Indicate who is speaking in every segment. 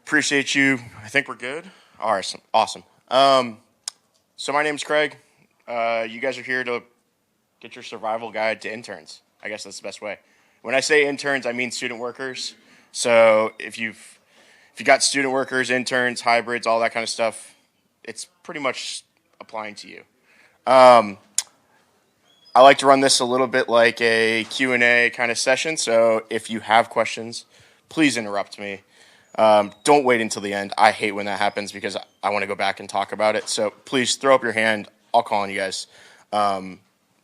Speaker 1: Appreciate you. I think we're good. All right, awesome. So my name's Craig. You guys are here to get your survival guide to interns. I guess that's the best way. When I say interns, I mean student workers. So if you got student workers, interns, hybrids, all that kind of stuff, it's pretty much applying to you. I like to run this a little bit like a Q&A kind of session. So if you have questions, please interrupt me. Don't wait until the end. I hate when that happens because I want to go back and talk about it. So please throw up your hand. I'll call on you guys.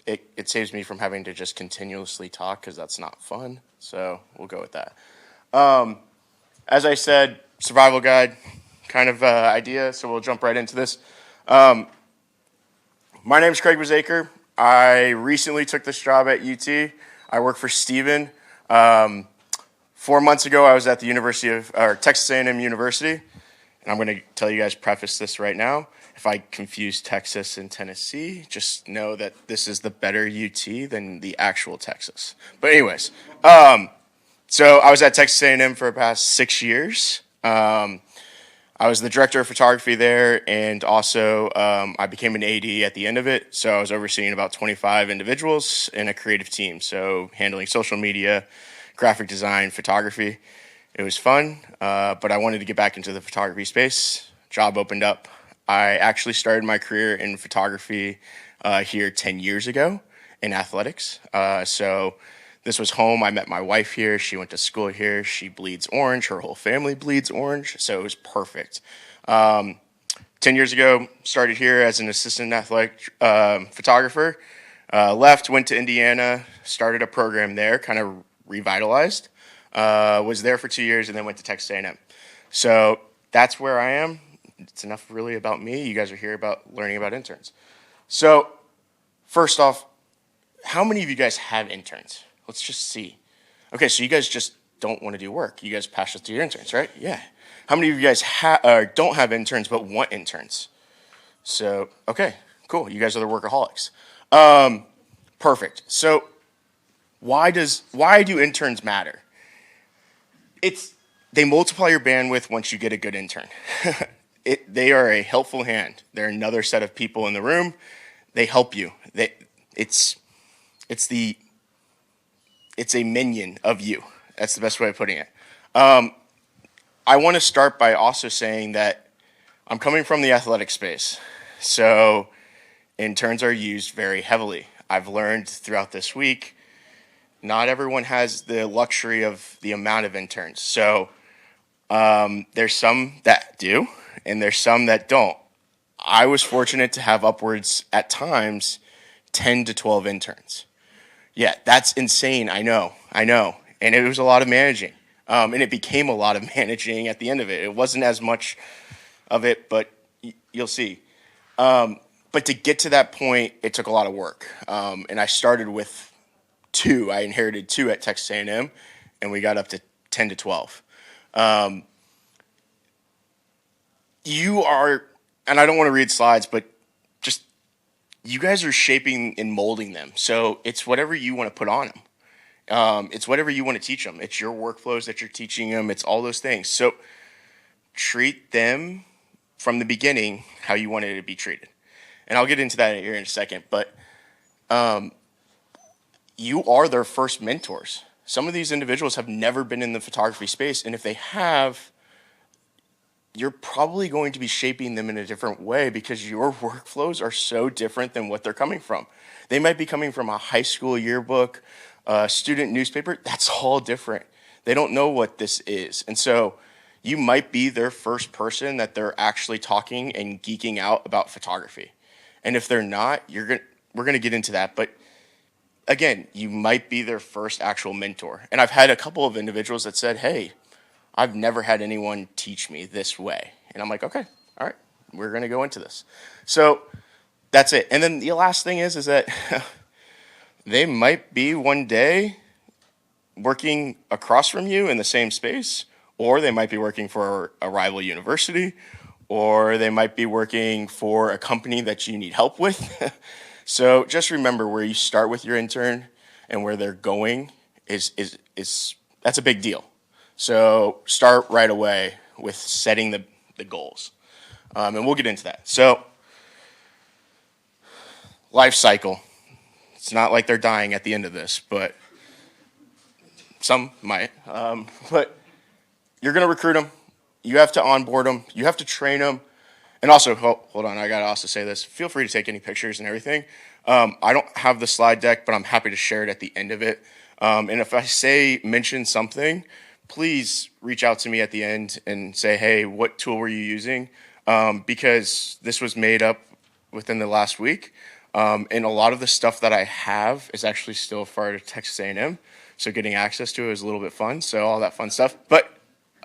Speaker 1: It saves me from having to just continuously talk because that's not fun. So we'll go with that. As I said, survival guide kind of idea. So we'll jump right into this. My name is Craig Bisacre. I recently took this job at UT. I work for Steven. 4 months ago, I was at the Texas A&M University, and I'm going to tell you guys, preface this right now. If I confuse Texas and Tennessee, just know that this is the better UT than the actual Texas. But anyways, so I was at Texas A&M for the past 6 years. I was the director of photography there, and also I became an AD at the end of it. So I was overseeing about 25 individuals in a creative team, so handling social media, graphic design, photography. It was fun, but I wanted to get back into the photography space. Job opened up. I actually started my career in photography here 10 years ago in athletics. So this was home. I met my wife here. She went to school here. She bleeds orange. Her whole family bleeds orange. So it was perfect. 10 years ago, started here as an assistant athletic photographer. Left, went to Indiana, started a program there, kind of revitalized. Was there for 2 years and then went to Texas A&M. So that's where I am. It's enough really about me. You guys are here about learning about interns. So first off, how many of you guys have interns? Let's just see. Okay, so you guys just don't want to do work. You guys pass us to your interns, right? Yeah. How many of you guys don't have interns but want interns? So, okay, cool. You guys are the workaholics. Perfect. So why do interns matter? They multiply your bandwidth once you get a good intern. They are a helpful hand. They're another set of people in the room. They help you. It's a minion of you. That's the best way of putting it. I want to start by also saying that I'm coming from the athletic space. So interns are used very heavily. I've learned throughout this week, not everyone has the luxury of the amount of interns. So there's some that do, and there's some that don't. I was fortunate to have upwards, at times, 10 to 12 interns. Yeah, that's insane, I know. And it was a lot of managing. And it became a lot of managing at the end of it. It wasn't as much of it, but you'll see. But to get to that point, it took a lot of work. And I started with 2. I inherited 2 at Texas A&M, and we got up to 10 to 12. You are, and I don't want to read slides, but just you guys are shaping and molding them. So it's whatever you want to put on them. It's whatever you want to teach them. It's your workflows that you're teaching them. It's all those things. So treat them from the beginning how you wanted it to be treated. And I'll get into that here in a second. But you are their first mentors. Some of these individuals have never been in the photography space. And if they have, you're probably going to be shaping them in a different way because your workflows are so different than what they're coming from. They might be coming from a high school yearbook, student newspaper. That's all different. They don't know what this is. And so you might be their first person that they're actually talking and geeking out about photography. And if they're not, we're going to get into that. But again, you might be their first actual mentor. And I've had a couple of individuals that said, hey, I've never had anyone teach me this way. And I'm like, okay, all right, we're going to go into this. So that's it. And then the last thing is that they might be one day working across from you in the same space, or they might be working for a rival university, or they might be working for a company that you need help with. So just remember where you start with your intern and where they're going is that's a big deal. So start right away with setting the goals. And we'll get into that. So, life cycle. It's not like they're dying at the end of this, but some might. But you're going to recruit them. You have to onboard them. You have to train them. And also, hold on, I got to also say this. Feel free to take any pictures and everything. I don't have the slide deck, but I'm happy to share it at the end of it. And if I mention something, please reach out to me at the end and say, hey, what tool were you using? Because this was made up within the last week. And a lot of the stuff that I have is actually still part of Texas A&M. So getting access to it is a little bit fun. So all that fun stuff. But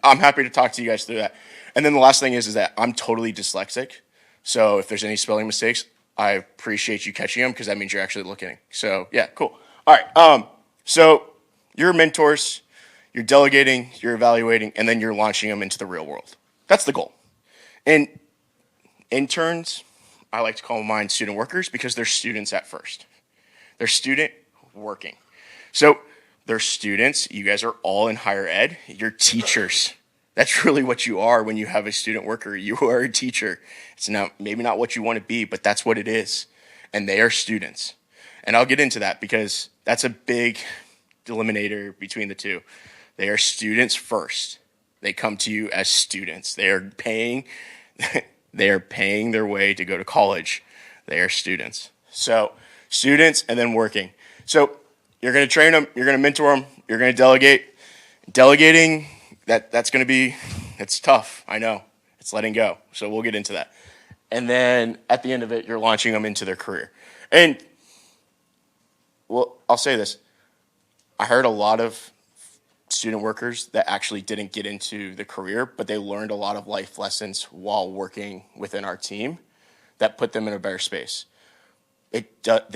Speaker 1: I'm happy to talk to you guys through that. And then the last thing is that I'm totally dyslexic. So if there's any spelling mistakes, I appreciate you catching them because that means you're actually looking. So yeah, cool. All right. So you're mentors, you're delegating, you're evaluating, and then you're launching them into the real world. That's the goal. And interns, I like to call mine student workers because they're students at first. They're student working. So they're students. You guys are all in higher ed. You're teachers. That's really what you are when you have a student worker. You are a teacher. It's maybe not what you want to be, but that's what it is. And they are students. And I'll get into that because that's a big delimiter between the two. They are students first. They come to you as students. They are paying their way to go to college. They are students. So students and then working. So you're going to train them. You're going to mentor them. You're going to delegate. Delegating, it's tough. I know. It's letting go. So we'll get into that. And then at the end of it, you're launching them into their career. And, well, I'll say this. I heard a lot of student workers that actually didn't get into the career, but they learned a lot of life lessons while working within our team that put them in a better space. They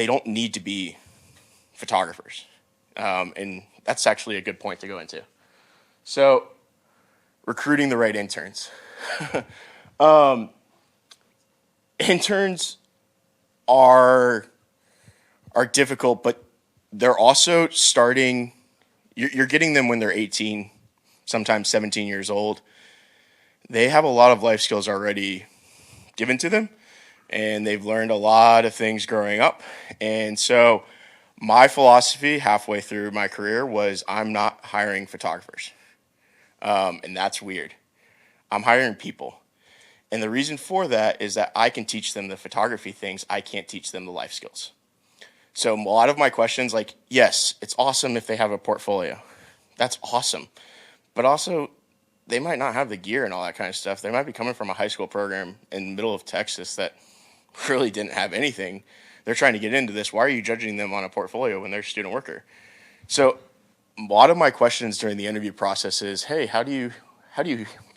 Speaker 1: don't need to be photographers. And that's actually a good point to go into. So, recruiting the right interns. Interns are difficult, but they're also starting. You're getting them when they're 18, sometimes 17 years old. They have a lot of life skills already given to them, and they've learned a lot of things growing up. And so, my philosophy halfway through my career was I'm not hiring photographers. And that's weird. I'm hiring people. And the reason for that is that I can teach them the photography things. I can't teach them the life skills. So a lot of my questions, like, yes, it's awesome if they have a portfolio. That's awesome. But also, they might not have the gear and all that kind of stuff. They might be coming from a high school program in the middle of Texas that really didn't have anything. They're trying to get into this. Why are you judging them on a portfolio when they're a student worker? So a lot of my questions during the interview process is, hey, how do you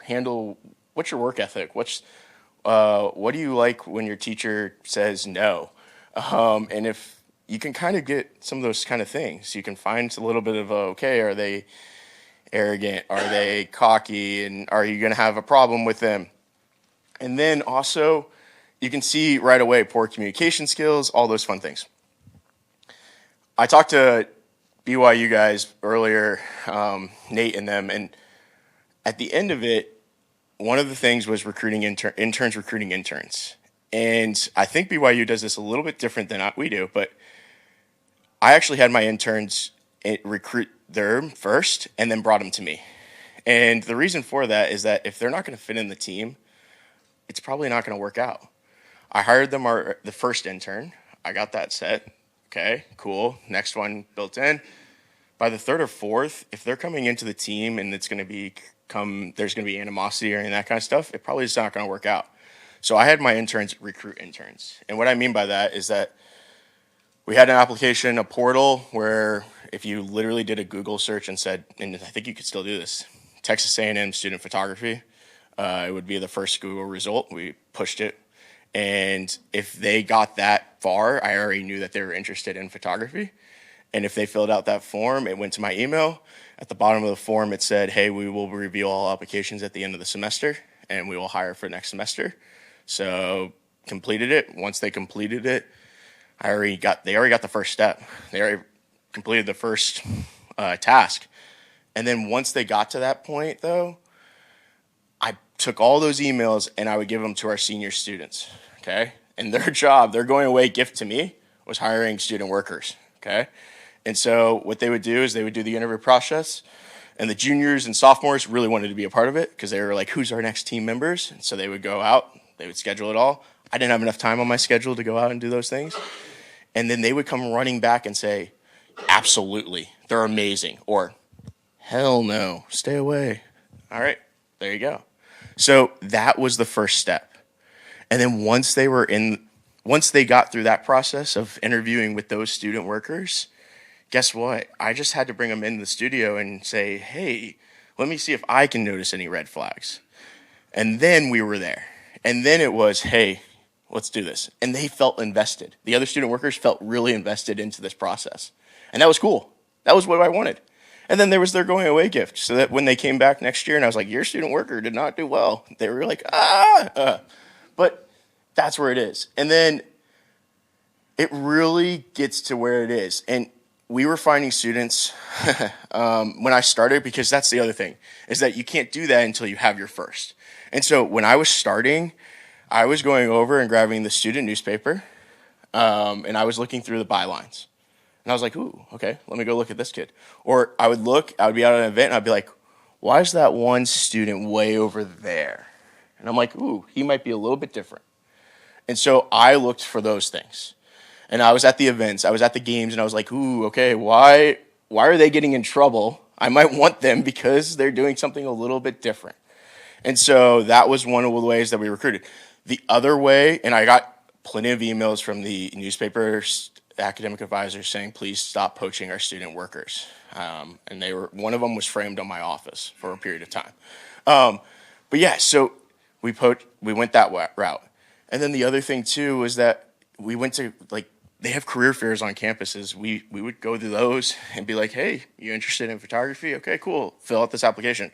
Speaker 1: handle, what's your work ethic? What do you like when your teacher says no? And if you can kind of get some of those kind of things, you can find a little bit of, okay, are they arrogant? Are they cocky? And are you going to have a problem with them? And then also, you can see right away poor communication skills, all those fun things. I talked to BYU guys earlier, Nate and them, and at the end of it, one of the things was recruiting interns recruiting interns. And I think BYU does this a little bit different than we do, but I actually had my interns recruit them first and then brought them to me. And the reason for that is that if they're not going to fit in the team, it's probably not going to work out. I hired them the first intern. I got that set. Okay, cool. Next one built in. By the third or fourth, if they're coming into the team and there's going to be animosity or any of that kind of stuff, it probably is not going to work out. So I had my interns recruit interns. And what I mean by that is that we had an application, a portal, where if you literally did a Google search and said, and I think you could still do this, Texas A&M student photography, it would be the first Google result. We pushed it. And if they got that far, I already knew that they were interested in photography. And if they filled out that form, it went to my email. At the bottom of the form, it said, hey, we will review all applications at the end of the semester, and we will hire for next semester. So completed it. Once they completed it, they already got the first step. They already completed the first task. And then once they got to that point, though, I took all those emails and I would give them to our senior students, okay? And their job, their going away gift to me was hiring student workers, okay? And so what they would do is they would do the interview process, and the juniors and sophomores really wanted to be a part of it because they were like, who's our next team members? And so they would go out, they would schedule it all. I didn't have enough time on my schedule to go out and do those things. And then they would come running back and say, absolutely, they're amazing. Or, hell no, stay away. All right, there you go. So that was the first step. And then once they got through that process of interviewing with those student workers, guess what? I just had to bring them into the studio and say, hey, let me see if I can notice any red flags. And then we were there. And then it was, hey, let's do this. And they felt invested. The other student workers felt really invested into this process. And that was cool. That was what I wanted. And then there was their going away gift, so that when they came back next year and I was like, your student worker did not do well, they were like, But that's where it is. And then it really gets to where it is. And we were finding students when I started, because that's the other thing, is that you can't do that until you have your first. And so when I was starting, I was going over and grabbing the student newspaper, and I was looking through the bylines. And I was like, ooh, okay, let me go look at this kid. Or I would be out at an event, and I'd be like, why is that one student way over there? And I'm like, ooh, he might be a little bit different. And so I looked for those things. And I was at the events, I was at the games, and I was like, ooh, okay, why are they getting in trouble? I might want them because they're doing something a little bit different. And so that was one of the ways that we recruited. The other way, and I got plenty of emails from the newspapers, academic advisors saying, please stop poaching our student workers. And one of them was framed on my office for a period of time. But yeah, so we went that route. And then the other thing too was that we went to, like, they have career fairs on campuses. We would go to those and be like, hey, you interested in photography? Okay, cool. Fill out this application.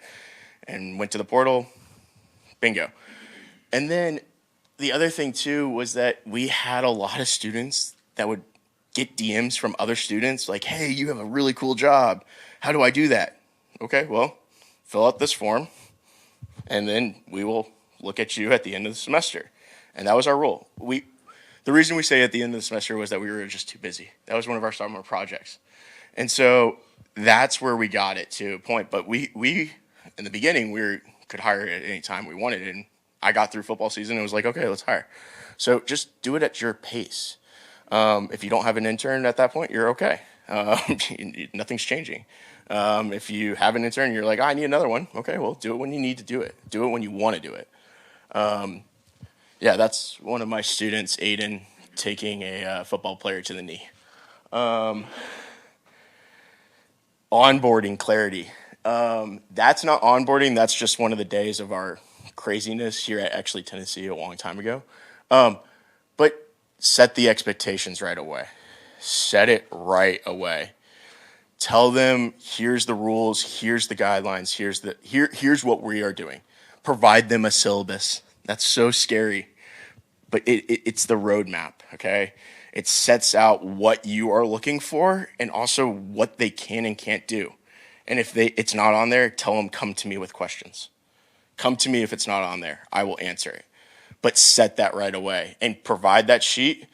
Speaker 1: And went to the portal, bingo. And then the other thing too was that we had a lot of students that would get DMs from other students like, hey, you have a really cool job. How do I do that? Okay, well, fill out this form, and then we will look at you at the end of the semester. And that was our rule. The reason we say at the end of the semester was that we were just too busy. That was one of our summer projects. And so that's where we got it to a point. But we in the beginning, we could hire at any time we wanted. And I got through football season and was like, okay, let's hire. So just do it at your pace. If you don't have an intern at that point, you're okay. Nothing's changing. If you have an intern, you're like, I need another one. Okay, well, do it when you need to do it. Do it when you want to do it. Yeah, that's one of my students, Aiden, taking a football player to the knee. Onboarding clarity. That's not onboarding. That's just one of the days of our craziness here at actually Tennessee a long time ago. But set the expectations right away. Set it right away. Tell them, here's the rules, here's the guidelines, here's what we are doing. Provide them a syllabus. That's so scary, but it's the roadmap, okay? It sets out what you are looking for and also what they can and can't do. And if it's not on there, tell them, come to me with questions. Come to me if it's not on there. I will answer it. But set that right away and provide that sheet.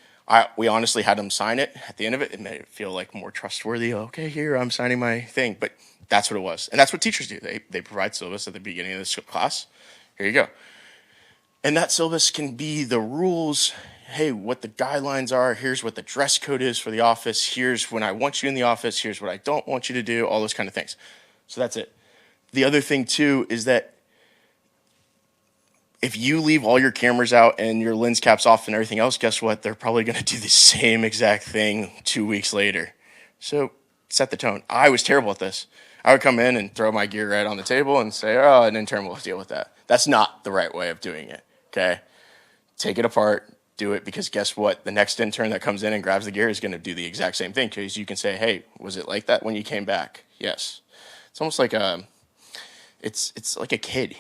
Speaker 1: We honestly had them sign it. At the end of it, it made it feel like more trustworthy. Okay, here, I'm signing my thing. But that's what it was. And that's what teachers do. They provide syllabus at the beginning of this class. Here you go. And that syllabus can be the rules. Hey, what the guidelines are. Here's what the dress code is for the office. Here's when I want you in the office. Here's what I don't want you to do. All those kind of things. So that's it. The other thing, too, is that if you leave all your cameras out and your lens caps off and everything else, guess what? They're probably going to do the same exact thing 2 weeks later. So set the tone. I was terrible at this. I would come in and throw my gear right on the table and say, oh, an intern will deal with that. That's not the right way of doing it, okay? Take it apart, do it, because guess what? The next intern that comes in and grabs the gear is going to do the exact same thing, because you can say, hey, was it like that when you came back? Yes. It's almost like it's like a kid.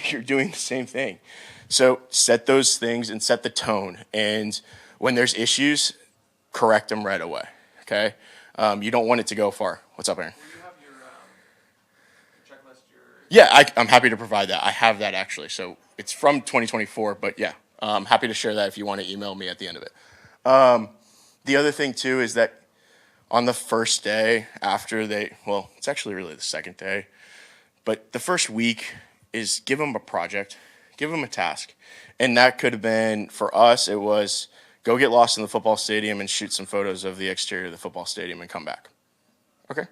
Speaker 1: You're doing the same thing. So set those things and set the tone. And when there's issues, correct them right away, okay? You don't want it to go far. What's up, Aaron?
Speaker 2: Will you have your checklist, your
Speaker 1: Yeah, I'm happy to provide that. I have that actually. So it's from 2024, but yeah, I'm happy to share that if you want to email me at the end of it. The other thing too is that on the first day after well, it's actually really the second day, but the first week is give them a project, give them a task. And that could have been, for us, it was go get lost in the football stadium and shoot some photos of the exterior of the football stadium and come back. Okay.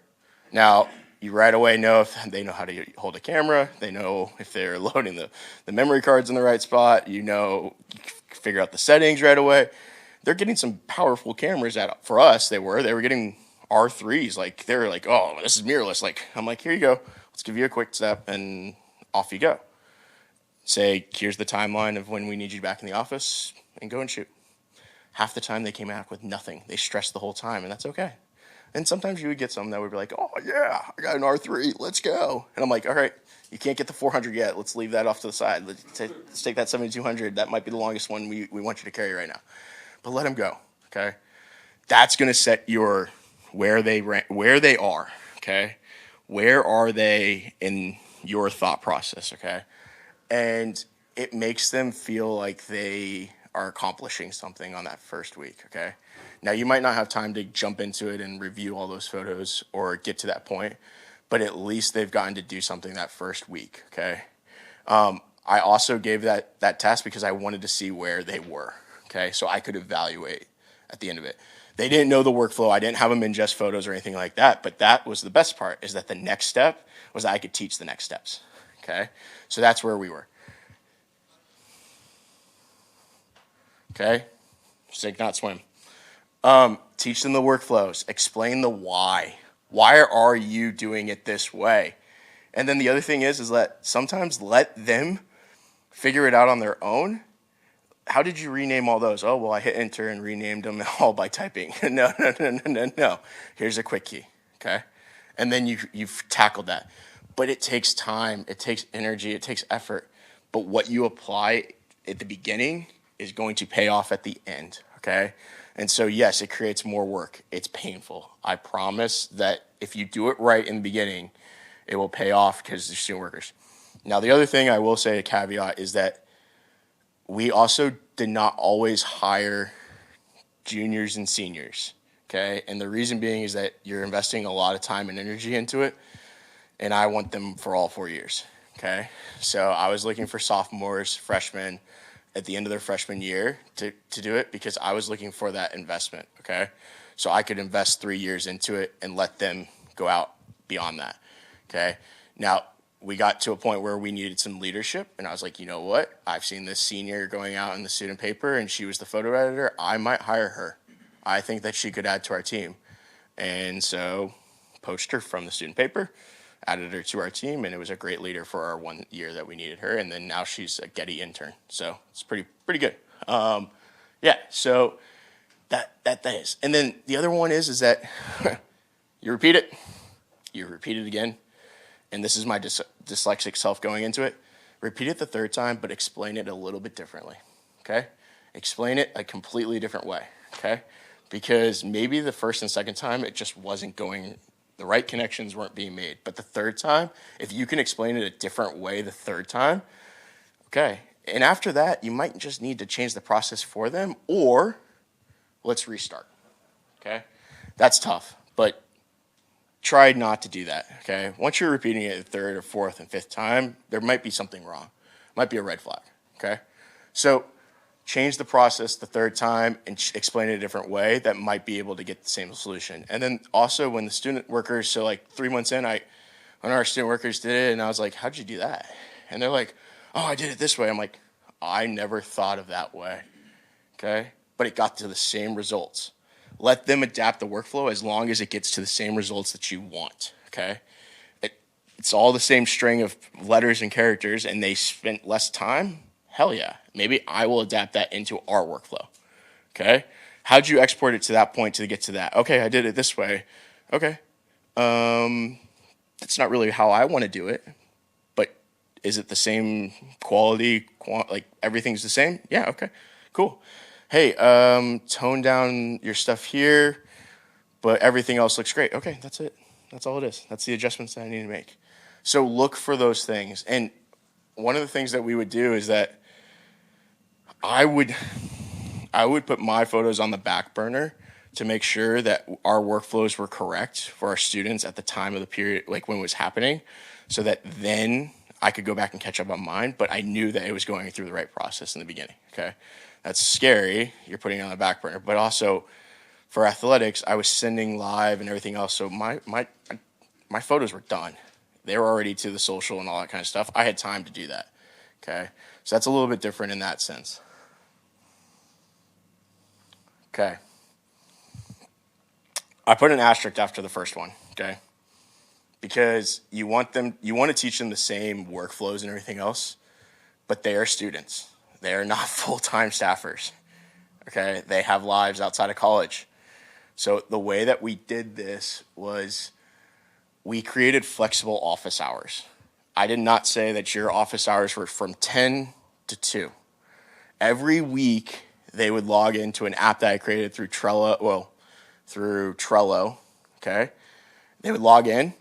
Speaker 1: Now, you right away know if they know how to hold a camera, they know if they're loading the memory cards in the right spot, you figure out the settings right away. They're getting some powerful cameras that, for us, they were getting R3s. Like, they were like, oh, this is mirrorless. Like, I'm like, here you go. Let's give you a quick step and off you go. Say, here's the timeline of when we need you back in the office and go and shoot. Half the time they came out with nothing. They stressed the whole time, and that's okay. And sometimes you would get some that would be like, oh, yeah, I got an R3, let's go. And I'm like, all right, you can't get the 400 yet. Let's leave that off to the side. Let's take that 7200. That might be the longest one we want you to carry right now. But let them go, okay? That's going to set where they are, okay? Where are they in your thought process, okay? And it makes them feel like they are accomplishing something on that first week, okay? Now, you might not have time to jump into it and review all those photos or get to that point, but at least they've gotten to do something that first week, okay? I also gave that task because I wanted to see where they were, okay? So I could evaluate at the end of it. They didn't know the workflow. I didn't have them ingest photos or anything like that, but that was the best part, is that the next step was I could teach the next steps, okay? So that's where we were. Okay? Sink, not swim. Teach them the workflows. Explain the why. Why are you doing it this way? And then the other thing is that sometimes let them figure it out on their own. How did you rename all those? Oh, well, I hit enter and renamed them all by typing. No. Here's a quick key, okay? And then you've tackled that. But it takes time, it takes energy, it takes effort. But what you apply at the beginning is going to pay off at the end, okay? And so, yes, it creates more work. It's painful. I promise that if you do it right in the beginning, it will pay off because they're student workers. Now, the other thing I will say, a caveat, is that we also did not always hire juniors and seniors, okay? And the reason being is that you're investing a lot of time and energy into it, and I want them for all 4 years, okay? So I was looking for sophomores, freshmen, at the end of their freshman year to do it because I was looking for that investment, okay? So I could invest 3 years into it and let them go out beyond that, okay? Now, we got to a point where we needed some leadership, and I was like, you know what? I've seen this senior going out in the student paper, and she was the photo editor. I might hire her. I think that she could add to our team. And so poached her from the student paper, added her to our team, and it was a great leader for our 1 year that we needed her. And then now she's a Getty intern, so it's pretty good. Yeah, so that is. And then the other one is that you repeat it again, and this is my dyslexic self going into it. Repeat it the third time, but explain it a little bit differently, okay? Explain it a completely different way, okay? Because maybe the first and second time it just wasn't going, the right connections weren't being made. But the third time, if you can explain it a different way the third time, okay. And after that, you might just need to change the process for them, or let's restart, okay? That's tough, but try not to do that, okay? Once you're repeating it the third or fourth and fifth time, there might be something wrong. Might be a red flag, okay? So change the process the third time and explain it a different way that might be able to get the same solution. And then also when the student workers, so like 3 months in, one of our student workers did it, and I was like, how'd you do that? And they're like, oh, I did it this way. I'm like, I never thought of that way, okay? But it got to the same results. Let them adapt the workflow as long as it gets to the same results that you want, okay? It's all the same string of letters and characters, and they spent less time. Hell yeah. Maybe I will adapt that into our workflow, okay? How'd you export it to that point to get to that? Okay, I did it this way. Okay. That's not really how I want to do it, but is it the same quality, like everything's the same? Yeah, okay, cool. Hey, tone down your stuff here, but everything else looks great. Okay, that's it. That's all it is. That's the adjustments that I need to make. So look for those things. And one of the things that we would do is that I would put my photos on the back burner to make sure that our workflows were correct for our students at the time of the period, like when it was happening, so that then I could go back and catch up on mine, but I knew that it was going through the right process in the beginning, okay? That's scary, you're putting it on the back burner, but also for athletics, I was sending live and everything else, so my photos were done. They were already to the social and all that kind of stuff. I had time to do that, okay? So that's a little bit different in that sense. Okay. I put an asterisk after the first one, okay? Because you want to teach them the same workflows and everything else, but they are students. They are not full-time staffers, okay? They have lives outside of college. So the way that we did this was we created flexible office hours. I did not say that your office hours were from 10 to 2. Every week, they would log into an app that I created through Trello, okay? They would log in,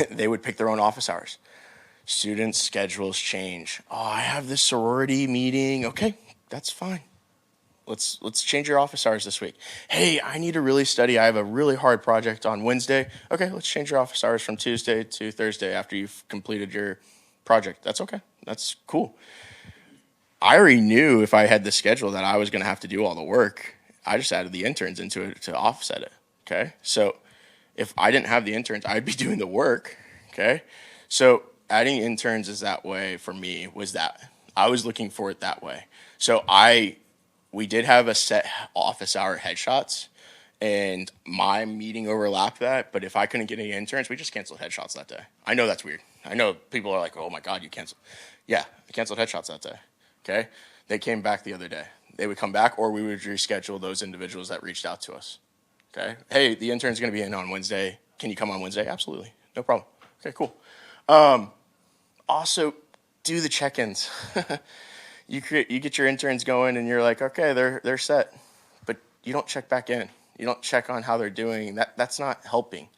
Speaker 1: they would pick their own office hours. Students' schedules change. Oh, I have this sorority meeting. Okay, that's fine. Let's change your office hours this week. Hey, I need to really study. I have a really hard project on Wednesday. Okay, let's change your office hours from Tuesday to Thursday after you've completed your project. That's okay. That's cool. I already knew if I had the schedule that I was going to have to do all the work. I just added the interns into it to offset it, okay? So if I didn't have the interns, I'd be doing the work, okay? So adding interns is that way for me was that I was looking for it that way. So we did have a set office hour headshots, and my meeting overlapped that, but if I couldn't get any interns, we just canceled headshots that day. I know that's weird. I know people are like, oh my God, you canceled. Yeah, I canceled headshots that day. Okay, they came back the other day. They would come back, or we would reschedule those individuals that reached out to us. Okay, hey, the intern's going to be in on Wednesday. Can you come on Wednesday? Absolutely, no problem. Okay, cool. Also, do the check-ins. You get your interns going, and you're like, okay, they're set, but you don't check back in. You don't check on how they're doing. That's not helping.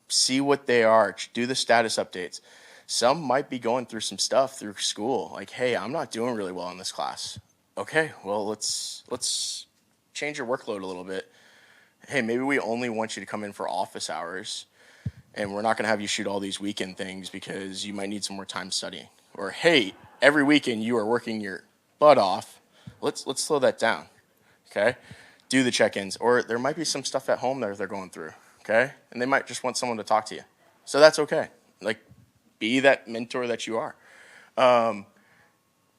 Speaker 1: See what they are. Do the status updates. Some might be going through some stuff through school, like, hey, I'm not doing really well in this class. Okay, well, let's change your workload a little bit. Hey, maybe we only want you to come in for office hours, and we're not going to have you shoot all these weekend things because you might need some more time studying. Or, hey, every weekend you are working your butt off. Let's slow that down, okay? Do the check-ins. Or there might be some stuff at home that they're going through, okay? And they might just want someone to talk to you. So that's okay. Like, be that mentor that you are.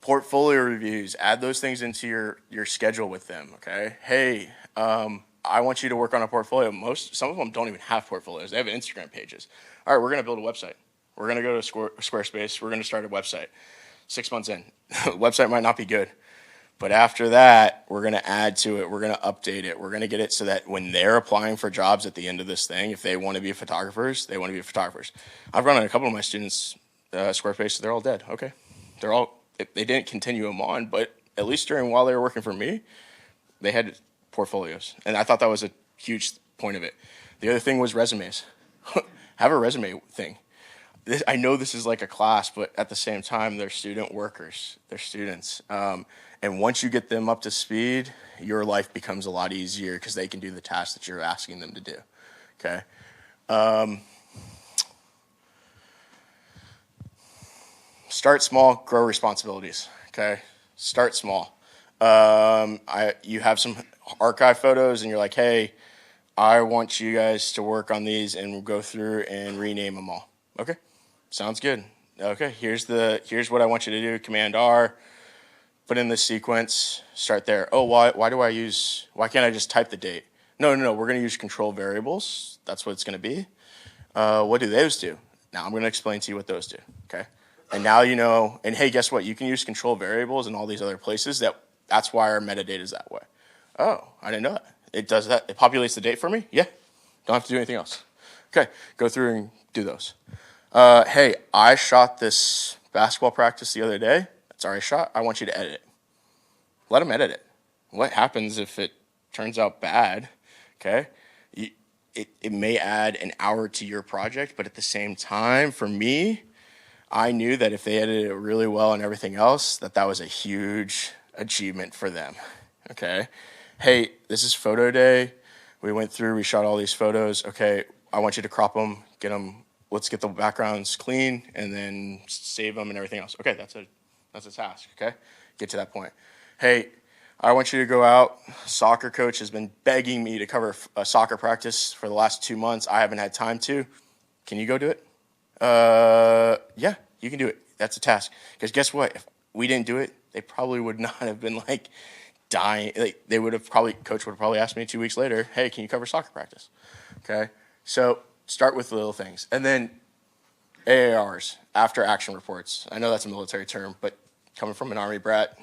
Speaker 1: Portfolio reviews, add those things into your schedule with them, okay? Hey, I want you to work on a portfolio. Some of them don't even have portfolios. They have Instagram pages. All right, we're going to build a website. We're going to go to Squarespace. We're going to start a website. 6 months in, the website might not be good. But after that, we're going to add to it. We're going to update it. We're going to get it so that when they're applying for jobs at the end of this thing, if they want to be photographers, they want to be photographers. I've run on a couple of my students' Squarespace. They're all dead. Okay. They didn't continue them on, but at least while they were working for me, they had portfolios. And I thought that was a huge point of it. The other thing was resumes. Have a resume thing. I know this is like a class, but at the same time, they're student workers. They're students. And once you get them up to speed, your life becomes a lot easier because they can do the tasks that you're asking them to do. Okay? Start small, grow responsibilities. Okay? Start small. You have some archive photos, and you're like, hey, I want you guys to work on these, and we'll go through and rename them all. Okay? Sounds good. Okay, here's what I want you to do. Command R, put in this sequence, start there. Oh, why can't I just type the date? No, we're going to use control variables. That's what it's going to be. What do those do? Now I'm going to explain to you what those do, okay? And now you know, and hey, guess what? You can use control variables in all these other places. That's why our metadata is that way. Oh, I didn't know that. It does that. It populates the date for me? Yeah. Don't have to do anything else. Okay, go through and do those. Hey, I shot this basketball practice the other day. That's already shot. I want you to edit it. Let them edit it. What happens if it turns out bad? Okay? it may add an hour to your project, but at the same time, for me, I knew that if they edited it really well and everything else, that was a huge achievement for them. Okay. Hey, this is photo day. We went through, we shot all these photos. Okay, I want you to crop them, get them, let's get the backgrounds clean, and then save them and everything else. Okay, that's a task, okay? Get to that point. Hey, I want you to go out. Soccer coach has been begging me to cover a soccer practice for the last 2 months. I haven't had time to. Can you go do it? Yeah, you can do it. That's a task. Because guess what? If we didn't do it, they probably would not have been like dying. Like they would have probably, coach would have probably asked me 2 weeks later, hey, can you cover soccer practice? Okay, so start with the little things. And then AARs, after action reports. I know that's a military term, but coming from an Army brat,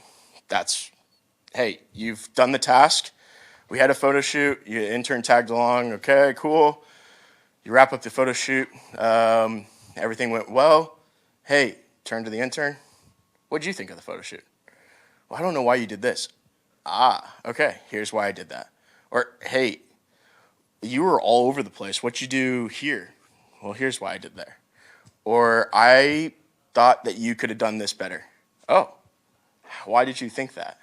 Speaker 1: that's, hey, you've done the task. We had a photo shoot. Your intern tagged along. Okay, cool. You wrap up the photo shoot. Everything went well. Hey, turn to the intern. What'd you think of the photo shoot? Well, I don't know why you did this. Okay, here's why I did that. Or, hey, you were all over the place. What'd you do here? Well, here's why I did there. Or, I thought that you could have done this better. Oh, why did you think that?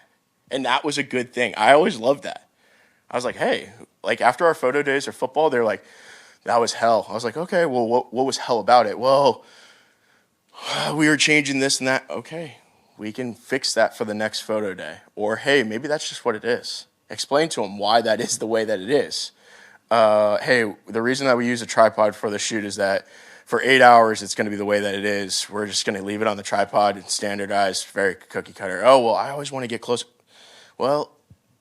Speaker 1: And that was a good thing. I always loved that. I was like, hey, like after our photo days or football, they're like, that was hell. I was like, okay, well, what was hell about it? Well, we were changing this and that. Okay, we can fix that for the next photo day. Or, hey, maybe that's just what it is. Explain to them why that is the way that it is. Hey, the reason that we use a tripod for the shoot is that for 8 hours, it's going to be the way that it is. We're just going to leave it on the tripod and standardize, very cookie cutter. Oh, well, I always want to get close. Well,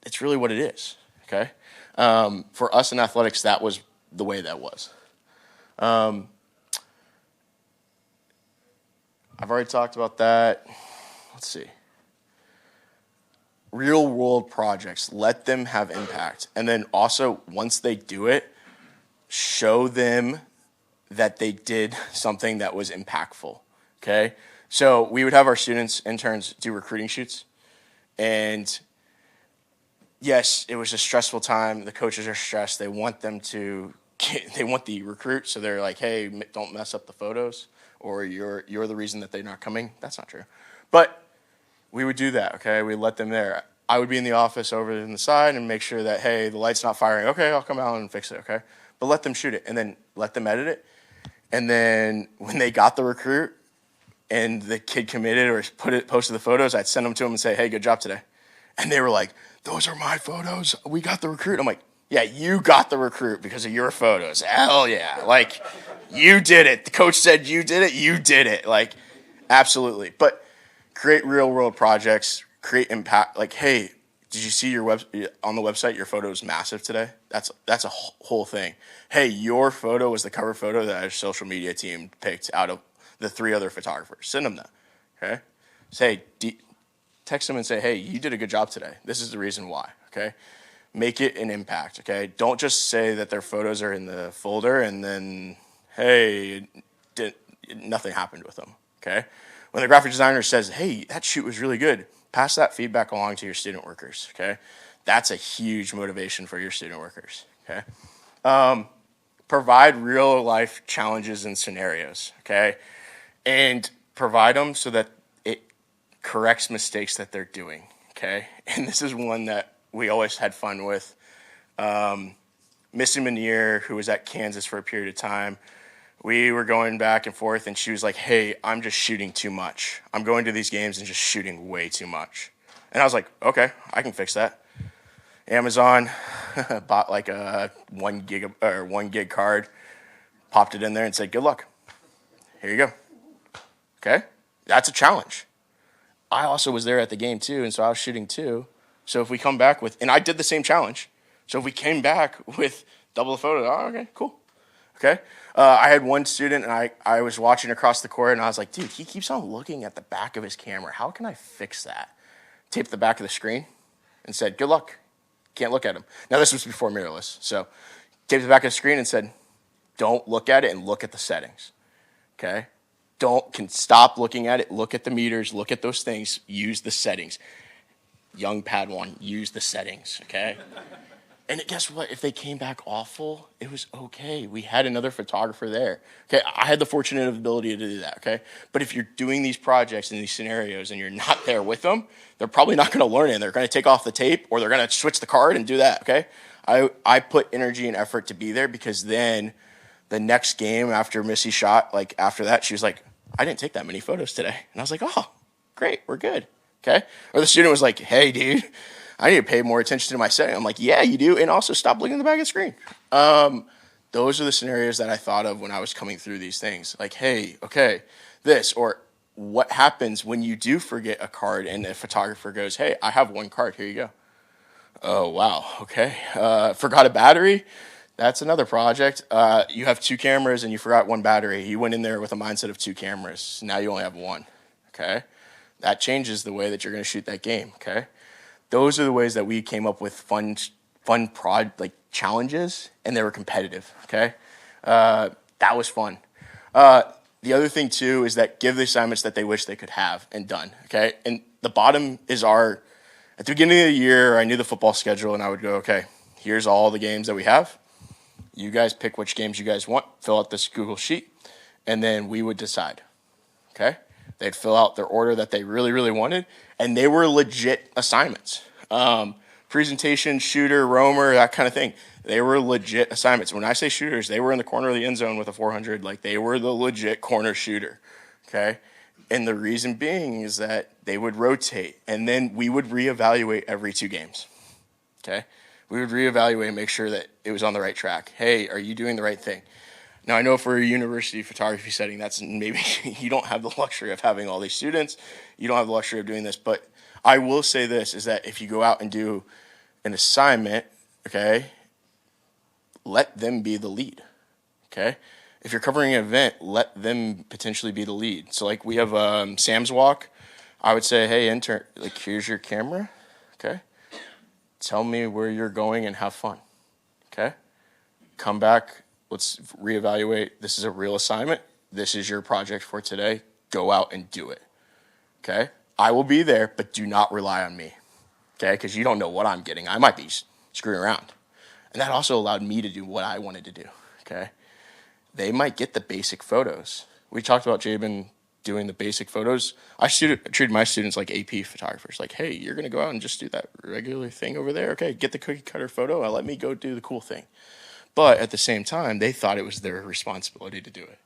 Speaker 1: it's really what it is, okay? For us in athletics, that was the way that was. I've already talked about that. Let's see. Real world projects, let them have impact. And then also, once they do it, show them that they did something that was impactful, okay? So we would have our students, interns, do recruiting shoots. And yes, it was a stressful time. The coaches are stressed. They want they want the recruit, so they're like, hey, don't mess up the photos, or you're the reason that they're not coming. That's not true. But we would do that, okay? We'd let them there. I would be in the office over in the side and make sure that, hey, the light's not firing. Okay, I'll come out and fix it, okay? But let them shoot it, and then let them edit it. And then when they got the recruit and the kid committed or posted the photos, I'd send them to them and say, hey, good job today. And they were like, those are my photos. We got the recruit. I'm like, yeah, you got the recruit because of your photos. Hell yeah. Like, you did it. The coach said you did it. You did it. Like, absolutely. But create real-world projects, create impact. Like, hey, did you see on the website your photo is massive today? That's a whole thing. Hey, your photo was the cover photo that our social media team picked out of the 3 other photographers. Send them that, okay? Say, text them and say, hey, you did a good job today. This is the reason why, okay? Make it an impact, okay? Don't just say that their photos are in the folder and then, hey, nothing happened with them, okay? When the graphic designer says, hey, that shoot was really good, pass that feedback along to your student workers, okay? That's a huge motivation for your student workers, okay? Provide real-life challenges and scenarios, okay? And provide them so that it corrects mistakes that they're doing, okay? And this is one that we always had fun with. Missy Manier, who was at Kansas for a period of time, we were going back and forth, and she was like, hey, I'm just shooting too much. I'm going to these games and just shooting way too much. And I was like, okay, I can fix that. Amazon bought like a 1 gig card, popped it in there and said, good luck. Here you go. Okay? That's a challenge. I also was there at the game too, and so I was shooting too. So if we come back with, and I did the same challenge. So if we came back with double the photo, oh, okay, cool. Okay? I had one student, and I was watching across the court, and I was like, dude, he keeps on looking at the back of his camera. How can I fix that? Taped the back of the screen and said, good luck. Can't look at him. Now, this was before mirrorless. So taped the back of the screen and said, don't look at it and look at the settings. Okay? Stop looking at it. Look at the meters. Look at those things. Use the settings. Young Padawan, use the settings. Okay? And guess what? If they came back awful, it was okay. We had another photographer there. Okay, I had the fortunate ability to do that. Okay, but if you're doing these projects in these scenarios and you're not there with them, they're probably not going to learn it. They're going to take off the tape, or they're going to switch the card and do that. Okay, I put energy and effort to be there, because then the next game after Missy shot, like after that, she was like, "I didn't take that many photos today," and I was like, "Oh, great, we're good." Okay, or the student was like, "Hey, dude, I need to pay more attention to my setting." I'm like, "Yeah, you do. And also stop looking at the back of the screen." Those are the scenarios that I thought of when I was coming through these things. Like, hey, okay, this, or what happens when you do forget a card and the photographer goes, "Hey, I have one card. Here you go." Oh, wow. Okay. Forgot a battery. That's another project. You have two cameras and you forgot one battery. You went in there with a mindset of two cameras. Now you only have one. Okay. That changes the way that you're going to shoot that game. Okay. Those are the ways that we came up with fun like challenges, and they were competitive. Okay, that was fun. The other thing too is that give the assignments that they wish they could have and done. Okay, and the bottom is our. At the beginning of the year, I knew the football schedule, and I would go, okay, here's all the games that we have. You guys pick which games you guys want. Fill out this Google sheet, and then we would decide. Okay. They'd fill out their order that they really, really wanted, and they were legit assignments. Presentation, shooter, roamer, that kind of thing. They were legit assignments. When I say shooters, they were in the corner of the end zone with a 400. Like, they were the legit corner shooter, okay? And the reason being is that they would rotate, and then we would reevaluate every 2 games, okay? We would reevaluate and make sure that it was on the right track. Hey, are you doing the right thing? Now, I know for a university photography setting, that's maybe you don't have the luxury of having all these students. You don't have the luxury of doing this. But I will say this, is that if you go out and do an assignment, okay, let them be the lead, okay? If you're covering an event, let them potentially be the lead. So, like, we have Sam's Walk. I would say, hey, intern, like, here's your camera, okay? Tell me where you're going and have fun, okay? Come back. Let's reevaluate. This is a real assignment. This is your project for today. Go out and do it. Okay? I will be there, but do not rely on me. Okay? Because you don't know what I'm getting. I might be screwing around. And that also allowed me to do what I wanted to do. Okay? They might get the basic photos. We talked about Jabin doing the basic photos. I treated my students like AP photographers. Like, hey, you're going to go out and just do that regular thing over there? Okay, get the cookie cutter photo. Let me go do the cool thing. But at the same time, they thought it was their responsibility to do it.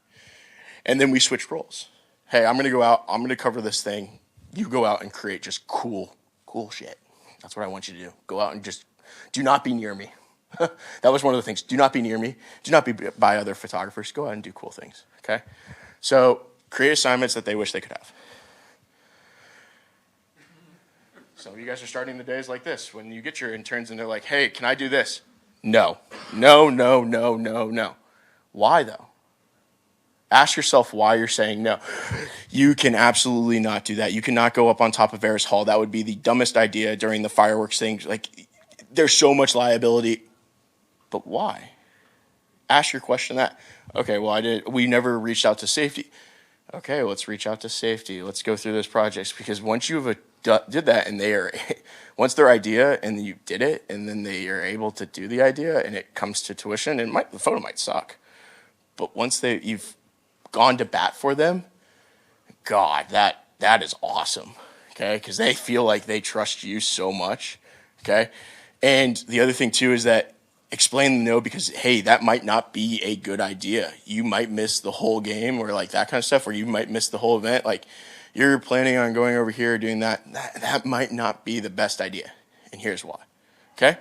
Speaker 1: And then we switched roles. Hey, I'm going to go out. I'm going to cover this thing. You go out and create just cool shit. That's what I want you to do. Go out and just do not be near me. That was one of the things. Do not be near me. Do not be by other photographers. Go out and do cool things. Okay? So create assignments that they wish they could have. Some of you guys are starting the days like this. When you get your interns and they're like, hey, can I do this? No. Why, though? Ask yourself why you're saying no. You can absolutely not do that. You cannot go up on top of Harris Hall. That would be the dumbest idea during the fireworks thing. Like, there's so much liability. But why? Ask your question that. Okay, well, we never reached out to safety. Okay, let's reach out to safety. Let's go through those projects. Because once you've did that and once their idea and you did it and then they are able to do the idea and it comes to tuition, the photo might suck. But once you've gone to bat for them, God, that is awesome, okay? Because they feel like they trust you so much, okay? And the other thing, too, is that explain the no because, hey, that might not be a good idea. You might miss the whole game or, like, that kind of stuff, or you might miss the whole event. Like, you're planning on going over here doing that. That might not be the best idea, and here's why, okay?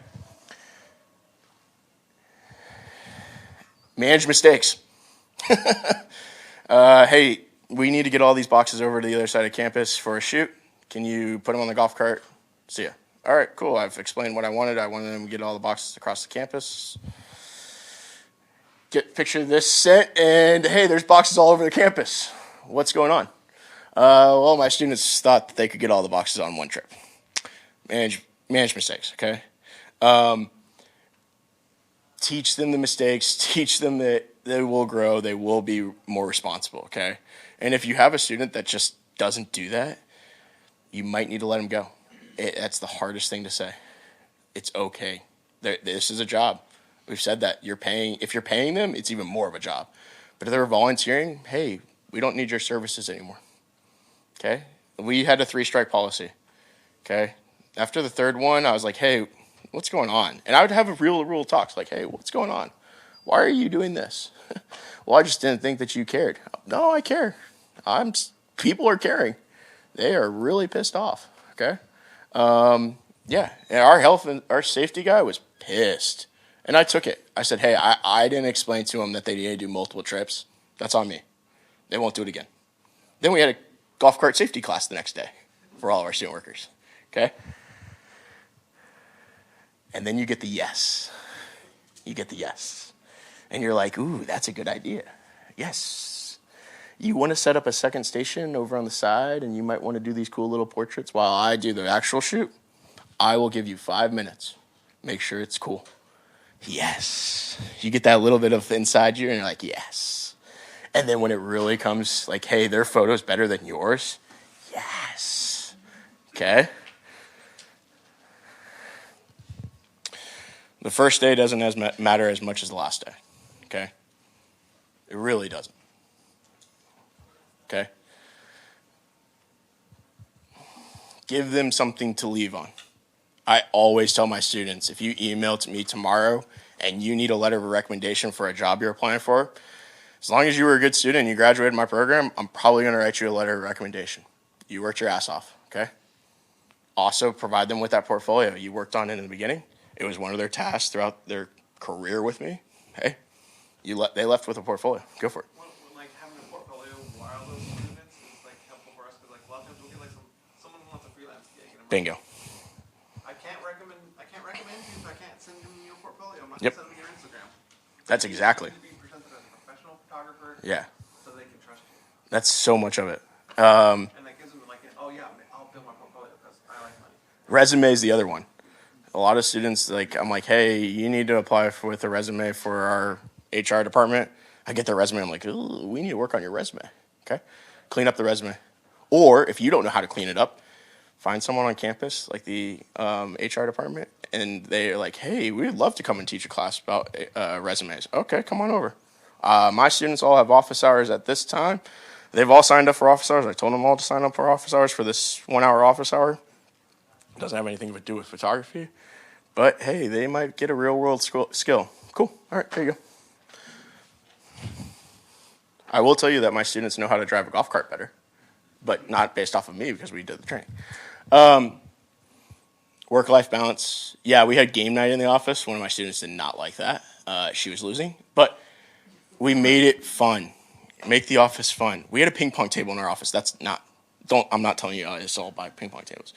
Speaker 1: Manage mistakes. Hey, we need to get all these boxes over to the other side of campus for a shoot. Can you put them on the golf cart? See ya. All right, cool. I've explained what I wanted. I wanted them to get all the boxes across the campus. Picture this set, and hey, there's boxes all over the campus. What's going on? Well, my students thought that they could get all the boxes on one trip. Manage mistakes, okay? Teach them the mistakes. Teach them that they will grow. They will be more responsible, okay? And if you have a student that just doesn't do that, you might need to let them go. That's the hardest thing to say. It's okay. This is a job. We've said that if you're paying them, it's even more of a job. But if they're volunteering, hey, we don't need your services anymore. Okay? We had a 3-strike policy. Okay? After the third one, I was like, hey, what's going on? And I would have a real talks like, hey, what's going on? Why are you doing this? Well, I just didn't think that you cared. No, I care. People are caring. They are really pissed off. Okay? Yeah, and our health and our safety guy was pissed. And I took it. I said, hey, I didn't explain to them that they needed to do multiple trips. That's on me. They won't do it again. Then we had a golf cart safety class the next day for all of our student workers. Okay? And then you get the yes. You get the yes. And you're like, ooh, that's a good idea. Yes. You want to set up a second station over on the side, and you might want to do these cool little portraits while I do the actual shoot. I will give you 5 minutes. Make sure it's cool. Yes. You get that little bit of inside you, and you're like, yes. And then when it really comes, like, hey, their photo's better than yours. Yes. Okay? The first day doesn't matter as much as the last day. Okay? It really doesn't. Okay? Give them something to leave on. I always tell my students, if you email to me tomorrow and you need a letter of recommendation for a job you're applying for, as long as you were a good student and you graduated my program, I'm probably going to write you a letter of recommendation. You worked your ass off, okay? Also, provide them with that portfolio you worked on in the beginning. It was one of their tasks throughout their career with me. Hey, they left with a portfolio. Go for it.
Speaker 2: Like having a portfolio while those students is like helpful for us because like a lot of times we'll get like someone who wants a freelance gig. And
Speaker 1: Bingo.
Speaker 2: I can't recommend you if I can't send them your portfolio. I'm not
Speaker 1: Yep.
Speaker 2: gonna send them your Instagram.
Speaker 1: That's exactly.
Speaker 2: You need to be presented as a professional photographer.
Speaker 1: Yeah.
Speaker 2: So they can trust you.
Speaker 1: That's so much of it.
Speaker 2: And that gives them like, oh yeah, I'll build my portfolio because I like money.
Speaker 1: Resume is the other one. A lot of students, I'm like, hey, you need to apply with a resume for our HR department. I get their resume. I'm like, ooh, we need to work on your resume. Okay? Clean up the resume. Or if you don't know how to clean it up, find someone on campus, like the HR department, and they're like, hey, we'd love to come and teach a class about resumes. Okay, come on over. My students all have office hours at this time. They've all signed up for office hours. I told them all to sign up for office hours for this 1-hour office hour. It doesn't have anything to do with photography. But, hey, they might get a real-world skill. Cool. All right, there you go. I will tell you that my students know how to drive a golf cart better, but not based off of me because we did the training. Work-life balance. Yeah, we had game night in the office. One of my students did not like that. She was losing. But we made it fun. Make the office fun. We had a ping pong table in our office. I'm not telling you it's all by ping pong tables.